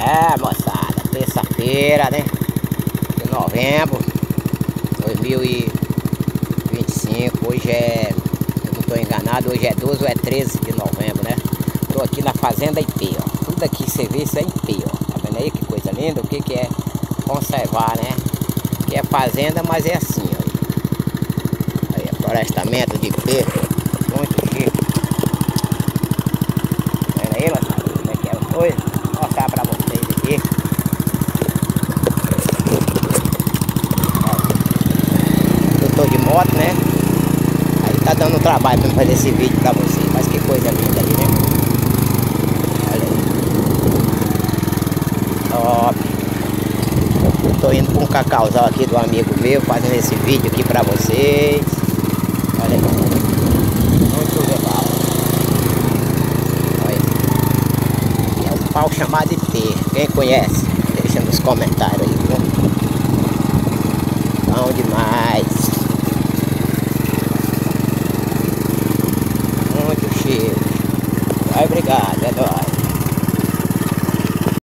É, moçada, terça-feira, né? De novembro 2025. Hoje é, eu não estou enganado, hoje é 12 ou é 13 de novembro, né? Estou aqui na Fazenda IP, ó. Tudo aqui você vê, isso é IP, ó. Tá vendo aí que coisa linda? O que que é conservar, né? Que é fazenda, mas é assim, ó. Aí é florestamento de IP, muito chique. Tá vendo aí, moçada? Como é que é a coisa? Vou mostrar pra vocês aqui. Eu tô de moto, né? Aí tá dando trabalho pra fazer esse vídeo pra vocês. Mas que coisa linda aí, né? Olha aí. Top. Eu tô indo pra um cacauzal aqui do amigo meu, fazendo esse vídeo aqui pra vocês. Olha aí. Muito legal. Olha aí. É um pau chamado IP. Quem conhece? Deixa nos comentários aí, viu? Bom demais. Muito cheiro. Vai, obrigado, é nóis.